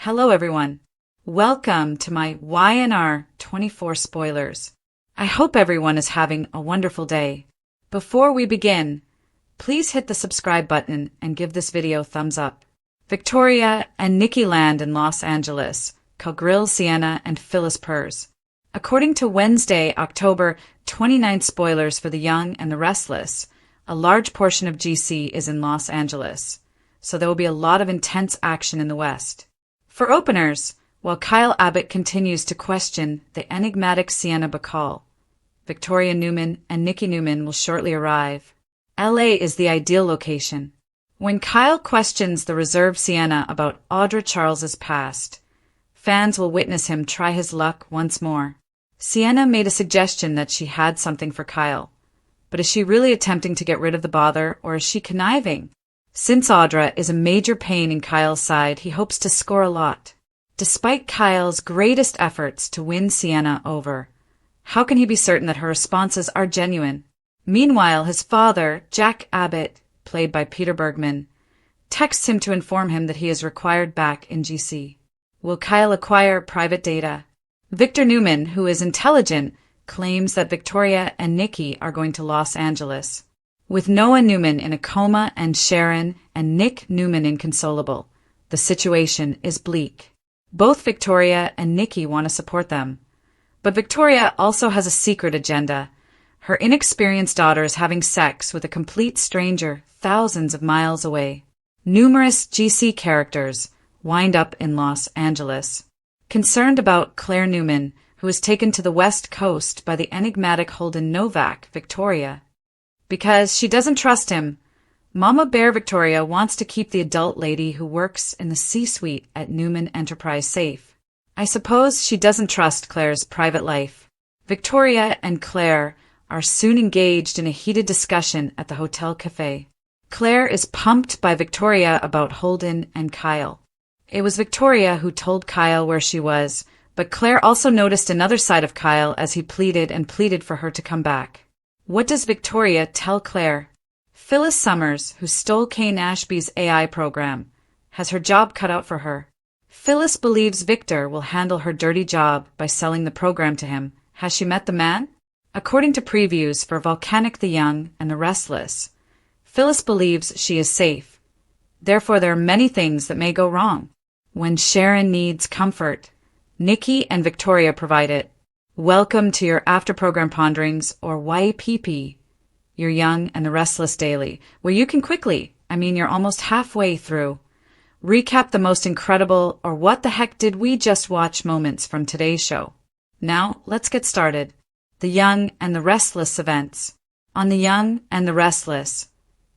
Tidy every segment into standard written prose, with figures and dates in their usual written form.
Hello everyone. Welcome to my YNR 24 spoilers. I hope everyone is having a wonderful day. Before we begin, please hit the subscribe button and give this video a thumbs up. Victoria and Nikki land in Los Angeles, grill Sienna and Phyllis Purrs. According to Wednesday, October 29 spoilers for The Young and the Restless, a large portion of GC is in Los Angeles, so there will be a lot of intense action in the West. For openers, while Kyle Abbott continues to question the enigmatic Sienna Bacall, Victoria Newman and Nikki Newman will shortly arrive. LA is the ideal location. When Kyle questions the reserved Sienna about Audra Charles's past, fans will witness him try his luck once more. Sienna made a suggestion that she had something for Kyle, but is she really attempting to get rid of the bother, or is she conniving? Since Audra is a major pain in Kyle's side, he hopes to score a lot. Despite Kyle's greatest efforts to win Sienna over, how can he be certain that her responses are genuine? Meanwhile, his father, Jack Abbott, played by Peter Bergman, texts him to inform him that he is required back in GC. Will Kyle acquire private data? Victor Newman, who is intelligent, claims that Victoria and Nikki are going to Los Angeles. With Noah Newman in a coma and Sharon and Nick Newman inconsolable, the situation is bleak. Both Victoria and Nikki want to support them. But Victoria also has a secret agenda. Her inexperienced daughter is having sex with a complete stranger thousands of miles away. Numerous GC characters wind up in Los Angeles. Concerned about Claire Newman, who is taken to the West Coast by the enigmatic Holden Novak, Victoria. Because she doesn't trust him, Mama Bear Victoria wants to keep the adult lady who works in the C-suite at Newman Enterprise safe. I suppose she doesn't trust Claire's private life. Victoria and Claire are soon engaged in a heated discussion at the hotel cafe. Claire is pumped by Victoria about Holden and Kyle. It was Victoria who told Kyle where she was, but Claire also noticed another side of Kyle as he pleaded and pleaded for her to come back. What does Victoria tell Claire? Phyllis Summers, who stole Kane Ashby's AI program, has her job cut out for her. Phyllis believes Victor will handle her dirty job by selling the program to him. Has she met the man? According to previews for Volcanic the Young and the Restless, Phyllis believes she is safe. Therefore, there are many things that may go wrong. When Sharon needs comfort, Nikki and Victoria provide it. Welcome to your after-program ponderings, or YPP, your Young and the Restless Daily, where you can you're almost halfway through, recap the most incredible or what the heck did we just watch moments from today's show. Now, let's get started. The Young and the Restless events. On The Young and the Restless,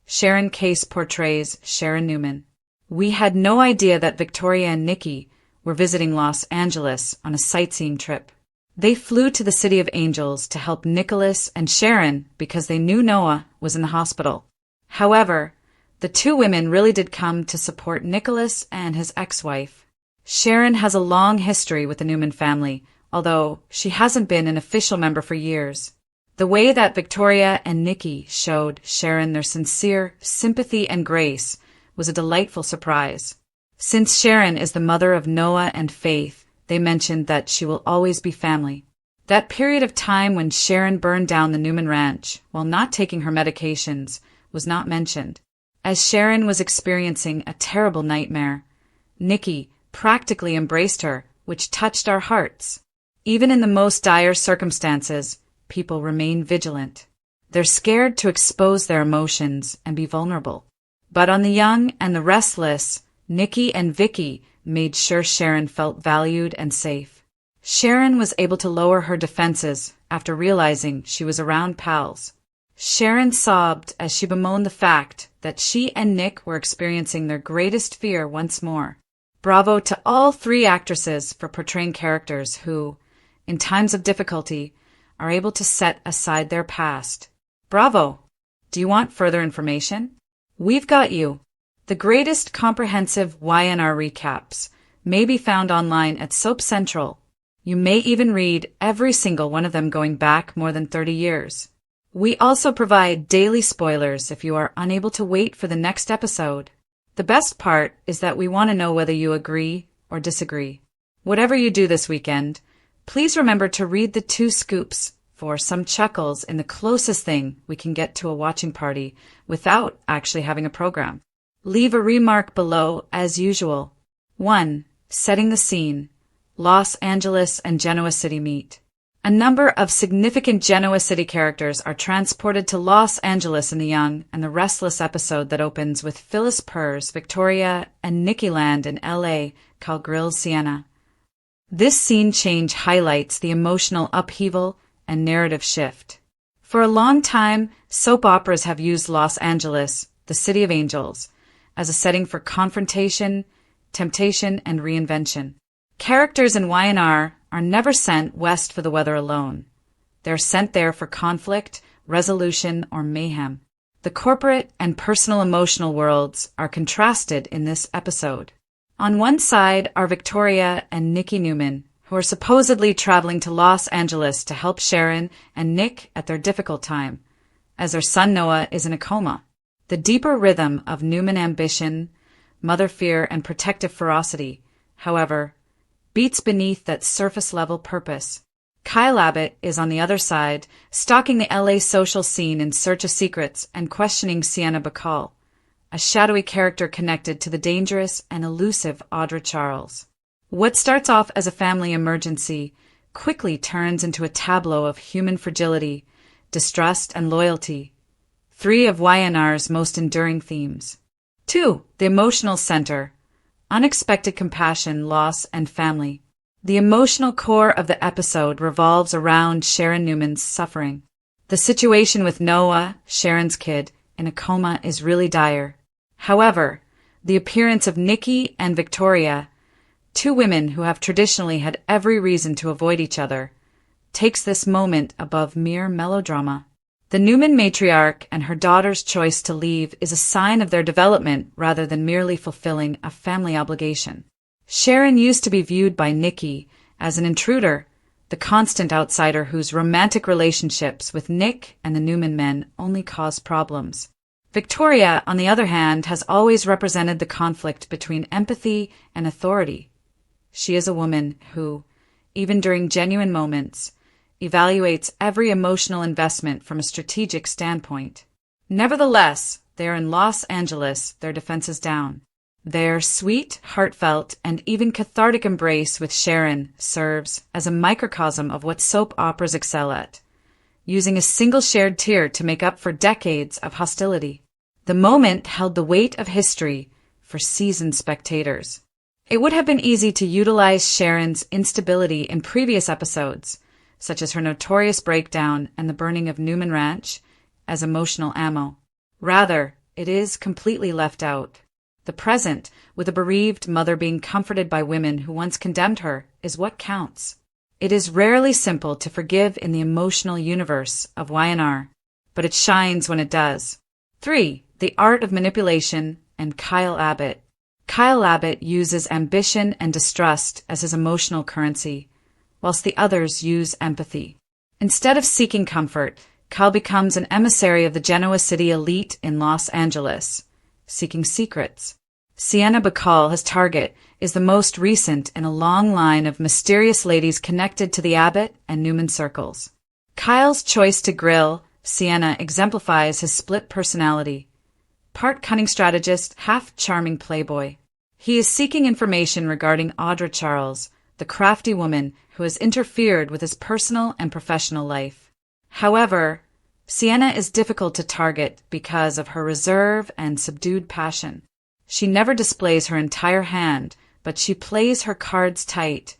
Sharon Case portrays Sharon Newman. We had no idea that Victoria and Nikki were visiting Los Angeles on a sightseeing trip. They flew to the City of Angels to help Nicholas and Sharon because they knew Noah was in the hospital. However, the two women really did come to support Nicholas and his ex-wife. Sharon has a long history with the Newman family, although she hasn't been an official member for years. The way that Victoria and Nikki showed Sharon their sincere sympathy and grace was a delightful surprise. Since Sharon is the mother of Noah and Faith, they mentioned that she will always be family. That period of time when Sharon burned down the Newman Ranch while not taking her medications was not mentioned. As Sharon was experiencing a terrible nightmare, Nikki practically embraced her, which touched our hearts. Even in the most dire circumstances, people remain vigilant. They're scared to expose their emotions and be vulnerable. But on The Young and the Restless, Nikki and Vicky made sure Sharon felt valued and safe. Sharon was able to lower her defenses after realizing she was around pals. Sharon sobbed as she bemoaned the fact that she and Nick were experiencing their greatest fear once more. Bravo to all three actresses for portraying characters who, in times of difficulty, are able to set aside their past. Bravo! Do you want further information? We've got you. The greatest comprehensive YNR recaps may be found online at Soap Central. You may even read every single one of them going back more than 30 years. We also provide daily spoilers if you are unable to wait for the next episode. The best part is that we want to know whether you agree or disagree. Whatever you do this weekend, please remember to read the 2 scoops for some chuckles in the closest thing we can get to a watching party without actually having a program. Leave a remark below as usual. 1. Setting the scene. Los Angeles and Genoa City meet. A number of significant Genoa City characters are transported to Los Angeles in the young and the restless episode that opens with Phyllis, Purrs, Victoria, and Nikki land in L.A. called Grill's Sienna. This scene change highlights the emotional upheaval and narrative shift. For a long time, soap operas have used Los Angeles, the City of Angels, as a setting for confrontation, temptation, and reinvention. Characters in Y&R are never sent west for the weather alone. They're sent there for conflict, resolution, or mayhem. The corporate and personal emotional worlds are contrasted in this episode. On one side are Victoria and Nikki Newman, who are supposedly traveling to Los Angeles to help Sharon and Nick at their difficult time, as their son Noah is in a coma. The deeper rhythm of Newman ambition, mother fear, and protective ferocity, however, beats beneath that surface-level purpose. Kyle Abbott is on the other side, stalking the LA social scene in search of secrets and questioning Sienna Bacall, a shadowy character connected to the dangerous and elusive Audra Charles. What starts off as a family emergency quickly turns into a tableau of human fragility, distrust, and loyalty, 3 of Y&R's most enduring themes. 2. The emotional center. Unexpected compassion, loss, and family. The emotional core of the episode revolves around Sharon Newman's suffering. The situation with Noah, Sharon's kid, in a coma is really dire. However, the appearance of Nikki and Victoria, 2 women who have traditionally had every reason to avoid each other, takes this moment above mere melodrama. The Newman matriarch and her daughter's choice to leave is a sign of their development rather than merely fulfilling a family obligation. Sharon used to be viewed by Nikki as an intruder, the constant outsider whose romantic relationships with Nick and the Newman men only cause problems. Victoria, on the other hand, has always represented the conflict between empathy and authority. She is a woman who, even during genuine moments, evaluates every emotional investment from a strategic standpoint. Nevertheless, they are in Los Angeles, their defenses down. Their sweet, heartfelt, and even cathartic embrace with Sharon serves as a microcosm of what soap operas excel at, using a single shared tear to make up for decades of hostility. The moment held the weight of history for seasoned spectators. It would have been easy to utilize Sharon's instability in previous episodes, such as her notorious breakdown and the burning of Newman Ranch, as emotional ammo. Rather, it is completely left out. The present, with a bereaved mother being comforted by women who once condemned her, is what counts. It is rarely simple to forgive in the emotional universe of Y&R, but it shines when it does. 3. The art of manipulation and Kyle Abbott. Kyle Abbott uses ambition and distrust as his emotional currency, whilst the others use empathy. Instead of seeking comfort, Kyle becomes an emissary of the Genoa City elite in Los Angeles, seeking secrets. Sienna Bacall, his target, is the most recent in a long line of mysterious ladies connected to the Abbott and Newman circles. Kyle's choice to grill Sienna exemplifies his split personality. Part cunning strategist, half charming playboy. He is seeking information regarding Audra Charles, the crafty woman who has interfered with his personal and professional life. However, Sienna is difficult to target because of her reserve and subdued passion. She never displays her entire hand, but she plays her cards tight,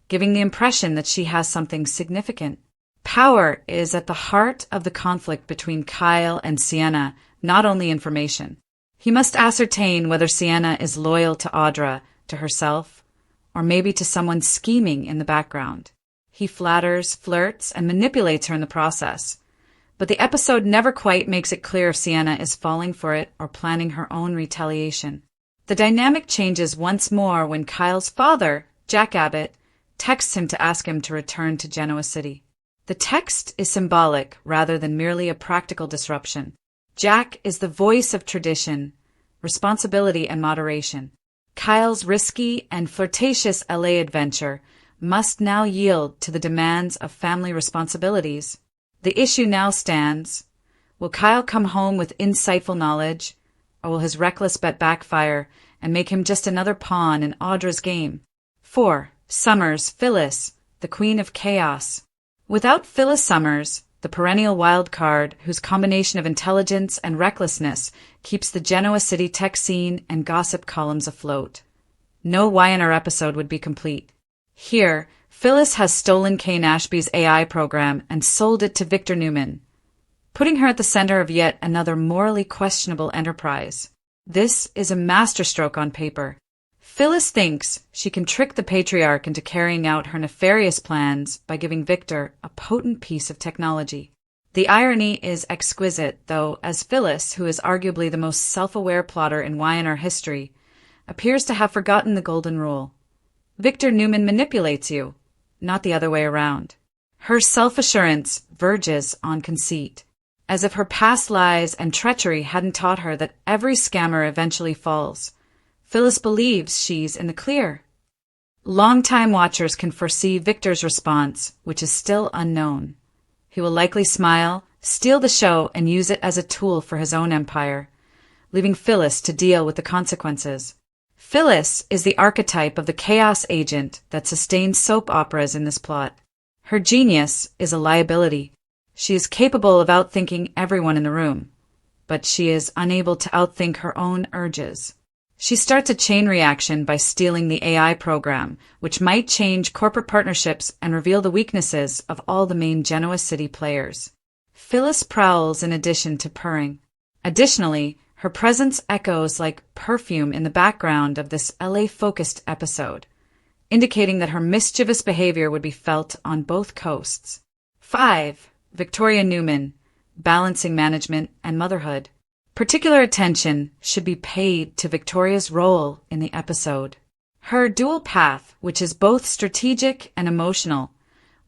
giving the impression that she has something significant. Power is at the heart of the conflict between Kyle and Sienna, not only information. He must ascertain whether Sienna is loyal to Audra, to herself, or maybe to someone scheming in the background. He flatters, flirts, and manipulates her in the process. But the episode never quite makes it clear if Sienna is falling for it or planning her own retaliation. The dynamic changes once more when Kyle's father, Jack Abbott, texts him to ask him to return to Genoa City. The text is symbolic rather than merely a practical disruption. Jack is the voice of tradition, responsibility, and moderation. Kyle's risky and flirtatious LA adventure must now yield to the demands of family responsibilities. The issue now stands: will Kyle come home with insightful knowledge, or will his reckless bet backfire and make him just another pawn in Audra's game? 4. Summers, Phyllis, the queen of chaos. Without Phyllis Summers, the perennial wild card whose combination of intelligence and recklessness keeps the Genoa City tech scene and gossip columns afloat, no Y&R episode would be complete. Here, Phyllis has stolen Kane Ashby's AI program and sold it to Victor Newman, putting her at the center of yet another morally questionable enterprise. This is a masterstroke on paper. Phyllis thinks she can trick the patriarch into carrying out her nefarious plans by giving Victor a potent piece of technology. The irony is exquisite, though, as Phyllis, who is arguably the most self-aware plotter in Y&R history, appears to have forgotten the golden rule. Victor Newman manipulates you, not the other way around. Her self-assurance verges on conceit, as if her past lies and treachery hadn't taught her that every scammer eventually falls. Phyllis believes she's in the clear. Longtime watchers can foresee Victor's response, which is still unknown. He will likely smile, steal the show, and use it as a tool for his own empire, leaving Phyllis to deal with the consequences. Phyllis is the archetype of the chaos agent that sustains soap operas in this plot. Her genius is a liability. She is capable of outthinking everyone in the room, but she is unable to outthink her own urges. She starts a chain reaction by stealing the AI program, which might change corporate partnerships and reveal the weaknesses of all the main Genoa City players. Phyllis prowls in addition to purring. Additionally, her presence echoes like perfume in the background of this LA-focused episode, indicating that her mischievous behavior would be felt on both coasts. 5. Victoria Newman, balancing management and motherhood. Particular attention should be paid to Victoria's role in the episode. Her dual path, which is both strategic and emotional,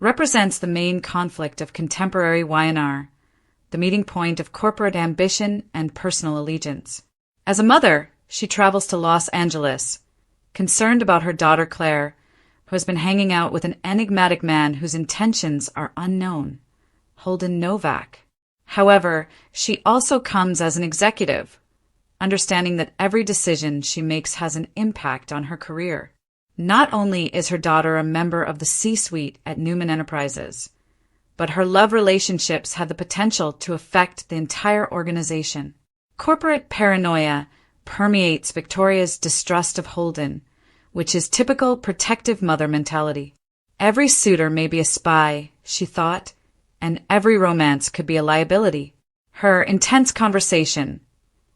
represents the main conflict of contemporary Y&R, the meeting point of corporate ambition and personal allegiance. As a mother, she travels to Los Angeles, concerned about her daughter Claire, who has been hanging out with an enigmatic man whose intentions are unknown, Holden Novak. However, she also comes as an executive, understanding that every decision she makes has an impact on her career. Not only is her daughter a member of the C-suite at Newman Enterprises, but her love relationships have the potential to affect the entire organization. Corporate paranoia permeates Victoria's distrust of Holden, which is typical protective mother mentality. Every suitor may be a spy, she thought, and every romance could be a liability. Her intense conversation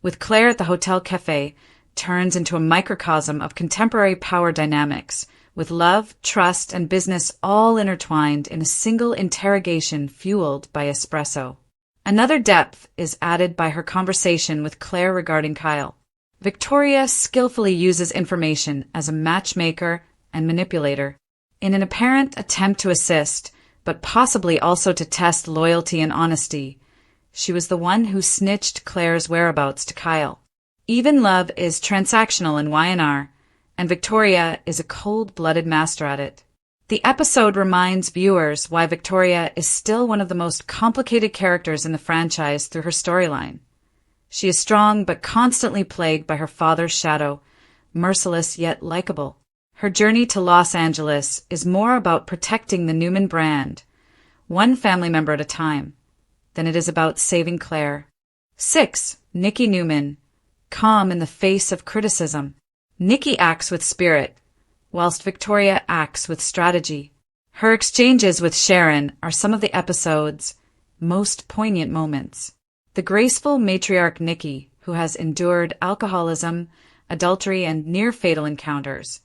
with Claire at the hotel cafe turns into a microcosm of contemporary power dynamics, with love, trust, and business all intertwined in a single interrogation fueled by espresso. Another depth is added by her conversation with Claire regarding Kyle. Victoria skillfully uses information as a matchmaker and manipulator. In an apparent attempt to assist, but possibly also to test loyalty and honesty, she was the one who snitched Claire's whereabouts to Kyle. Even love is transactional in Y&R, and Victoria is a cold-blooded master at it. The episode reminds viewers why Victoria is still one of the most complicated characters in the franchise through her storyline. She is strong but constantly plagued by her father's shadow, merciless yet likable. Her journey to Los Angeles is more about protecting the Newman brand, one family member at a time, than it is about saving Claire. 6. Nikki Newman, calm in the face of criticism. Nikki acts with spirit, whilst Victoria acts with strategy. Her exchanges with Sharon are some of the episode's most poignant moments. The graceful matriarch Nikki, who has endured alcoholism, adultery, and near-fatal encounters,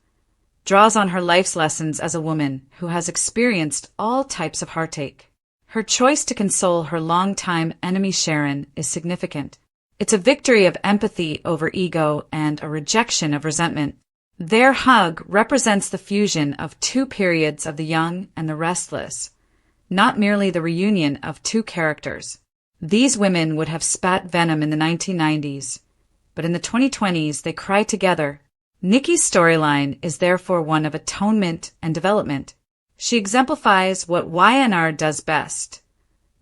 draws on her life's lessons as a woman who has experienced all types of heartache. Her choice to console her longtime enemy Sharon is significant. It's a victory of empathy over ego and a rejection of resentment. Their hug represents the fusion of two periods of the young and the restless, not merely the reunion of two characters. These women would have spat venom in the 1990s, but in the 2020s they cry together, Nikki's storyline is therefore one of atonement and development. She exemplifies what Y&R does best,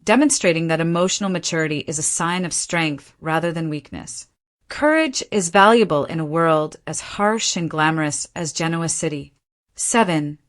demonstrating that emotional maturity is a sign of strength rather than weakness. Courage is valuable in a world as harsh and glamorous as Genoa City. 7.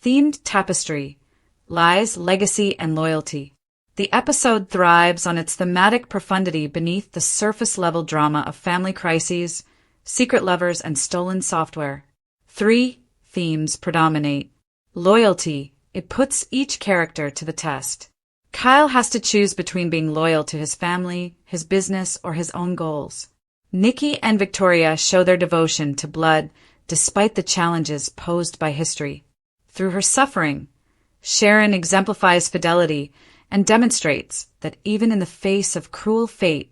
Themed tapestry, lies, legacy, and loyalty. The episode thrives on its thematic profundity beneath the surface-level drama of family crises, secret lovers, and stolen software. 3 themes predominate. Loyalty. It puts each character to the test. Kyle has to choose between being loyal to his family, his business, or his own goals. Nikki and Victoria show their devotion to blood despite the challenges posed by history. Through her suffering, Sharon exemplifies fidelity and demonstrates that even in the face of cruel fate,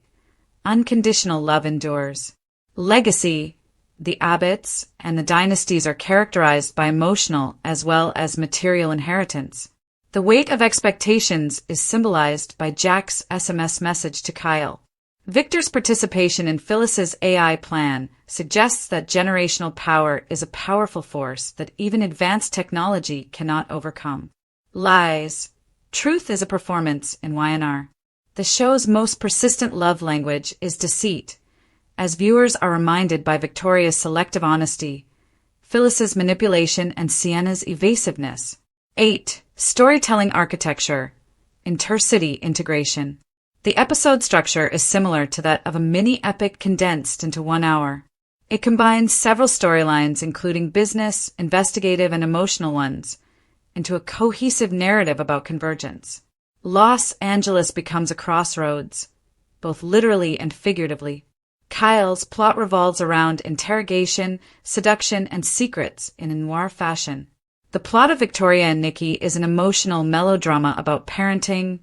unconditional love endures. Legacy. The Abbotts and the dynasties are characterized by emotional as well as material inheritance. The weight of expectations is symbolized by Jack's SMS message to Kyle. Victor's participation in Phyllis's AI plan suggests that generational power is a powerful force that even advanced technology cannot overcome. Lies. Truth is a performance in Y&R. The show's most persistent love language is deceit, as viewers are reminded by Victoria's selective honesty, Phyllis's manipulation, and Sienna's evasiveness. 8. Storytelling architecture, intercity integration. The episode structure is similar to that of a mini-epic condensed into 1 hour. It combines several storylines, including business, investigative, and emotional ones, into a cohesive narrative about convergence. Los Angeles becomes a crossroads, both literally and figuratively. Kyle's plot revolves around interrogation, seduction, and secrets in a noir fashion. The plot of Victoria and Nikki is an emotional melodrama about parenting,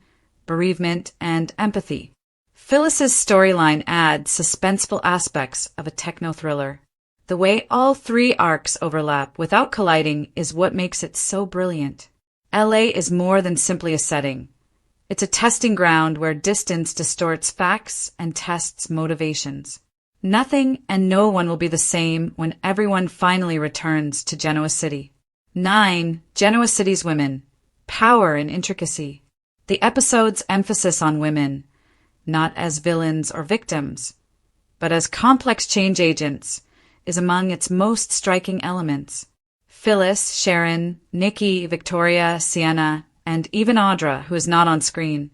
bereavement, and empathy. Phyllis's storyline adds suspenseful aspects of a techno-thriller. The way all 3 arcs overlap without colliding is what makes it so brilliant. LA is more than simply a setting. It's a testing ground where distance distorts facts and tests motivations. Nothing and no one will be the same when everyone finally returns to Genoa City. 9. Genoa City's women. Power and intricacy. The episode's emphasis on women, not as villains or victims, but as complex change agents, is among its most striking elements. Phyllis, Sharon, Nikki, Victoria, Sienna, and even Audra, who is not on screen,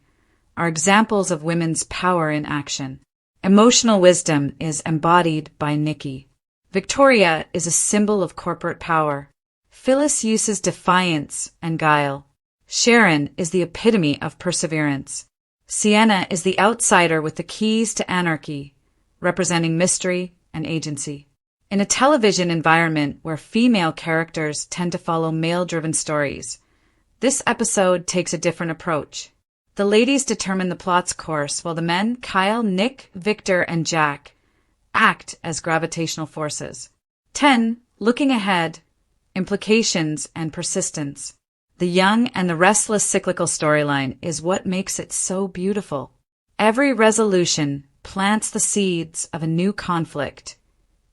are examples of women's power in action. Emotional wisdom is embodied by Nikki. Victoria is a symbol of corporate power. Phyllis uses defiance and guile. Sharon is the epitome of perseverance. Sienna is the outsider with the keys to anarchy, representing mystery and agency. In a television environment where female characters tend to follow male-driven stories, this episode takes a different approach. The ladies determine the plot's course, while the men, Kyle, Nick, Victor, and Jack, act as gravitational forces. 10. Looking ahead, implications and persistence. The young and the restless cyclical storyline is what makes it so beautiful. Every resolution plants the seeds of a new conflict,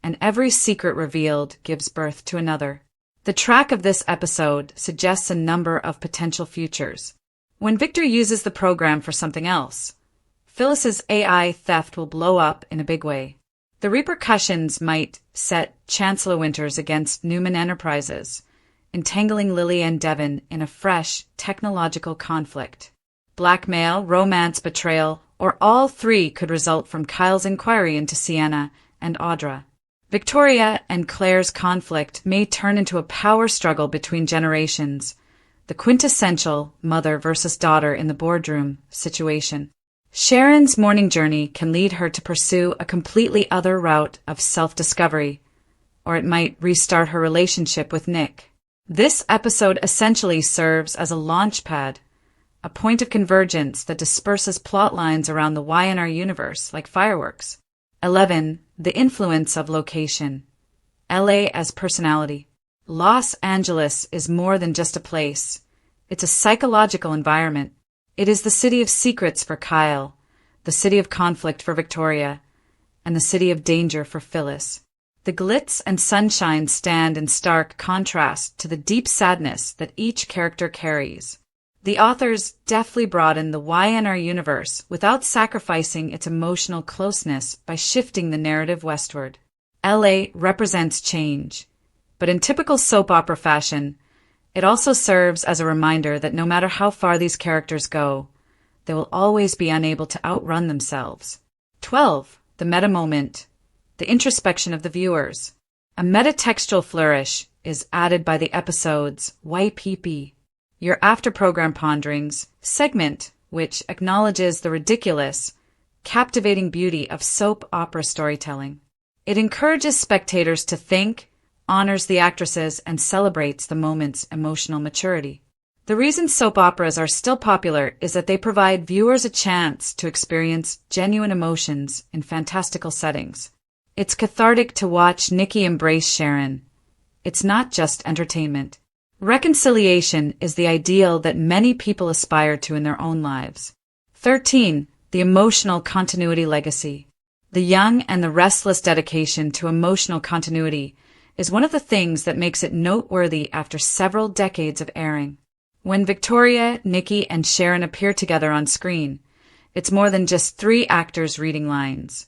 and every secret revealed gives birth to another. The track of this episode suggests a number of potential futures. When Victor uses the program for something else, Phyllis's AI theft will blow up in a big way. The repercussions might set Chancellor Winters against Newman Enterprises, entangling Lily and Devon in a fresh technological conflict. Blackmail, romance, betrayal, or all 3 could result from Kyle's inquiry into Sienna and Audra. Victoria and Claire's conflict may turn into a power struggle between generations, the quintessential mother versus daughter in the boardroom situation. Sharon's morning journey can lead her to pursue a completely other route of self-discovery, or it might restart her relationship with Nick. This episode essentially serves as a launch pad, a point of convergence that disperses plot lines around the Y&R universe like fireworks. 11. The influence of location. LA as personality. Los Angeles is more than just a place. It's a psychological environment. It is the city of secrets for Kyle, the city of conflict for Victoria, and the city of danger for Phyllis. The glitz and sunshine stand in stark contrast to the deep sadness that each character carries. The authors deftly broaden the YNR universe without sacrificing its emotional closeness by shifting the narrative westward. LA represents change, but in typical soap opera fashion, it also serves as a reminder that no matter how far these characters go, they will always be unable to outrun themselves. 12. The meta moment, the introspection of the viewers. A metatextual flourish is added by the episode's YPP, your after-program ponderings segment, which acknowledges the ridiculous, captivating beauty of soap opera storytelling. It encourages spectators to think, honors the actresses, and celebrates the moment's emotional maturity. The reason soap operas are still popular is that they provide viewers a chance to experience genuine emotions in fantastical settings. It's cathartic to watch Nikki embrace Sharon. It's not just entertainment. Reconciliation is the ideal that many people aspire to in their own lives. 13. The emotional continuity legacy. The young and the restless dedication to emotional continuity is one of the things that makes it noteworthy after several decades of airing. When Victoria, Nikki, and Sharon appear together on screen, it's more than just three actors reading lines.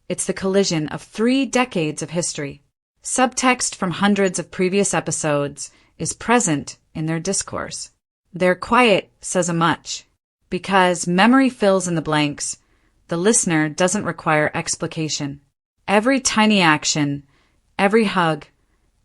It's the collision of 3 decades of history. Subtext from hundreds of previous episodes is present in their discourse. Their quiet says much. Because memory fills in the blanks, the listener doesn't require explication. Every tiny action, every hug,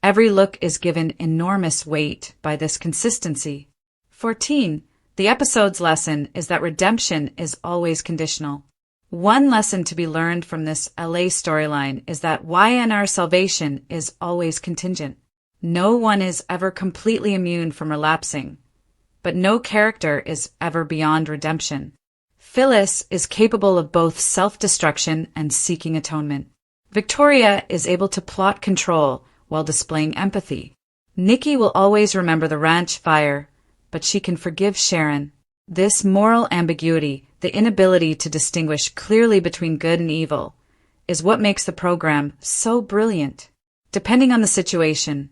every look is given enormous weight by this consistency. 14. The episode's lesson is that redemption is always conditional. One lesson to be learned from this LA storyline is that YNR salvation is always contingent. No one is ever completely immune from relapsing, but no character is ever beyond redemption. Phyllis is capable of both self-destruction and seeking atonement. Victoria is able to plot control while displaying empathy. Nikki will always remember the ranch fire, but she can forgive Sharon. This moral ambiguity, the inability to distinguish clearly between good and evil, is what makes the program so brilliant. Depending on the situation,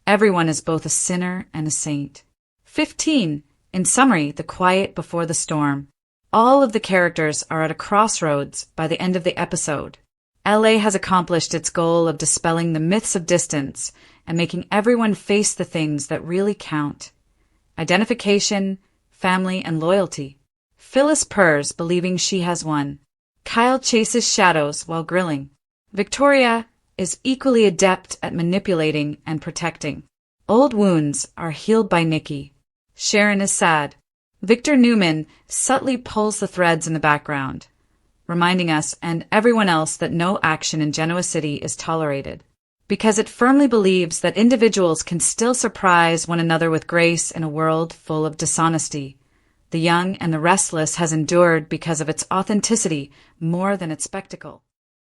everyone is both a sinner and a saint. 15. In summary, the quiet before the storm. All of the characters are at a crossroads by the end of the episode. LA has accomplished its goal of dispelling the myths of distance and making everyone face the things that really count. Identification, family, and loyalty. Phyllis purrs, believing she has won. Kyle chases shadows while grilling. Victoria is equally adept at manipulating and protecting. Old wounds are healed by Nikki. Sharon is sad. Victor Newman subtly pulls the threads in the background, reminding us and everyone else that no action in Genoa City is tolerated, because it firmly believes that individuals can still surprise one another with grace in a world full of dishonesty. The Young and the Restless has endured because of its authenticity more than its spectacle.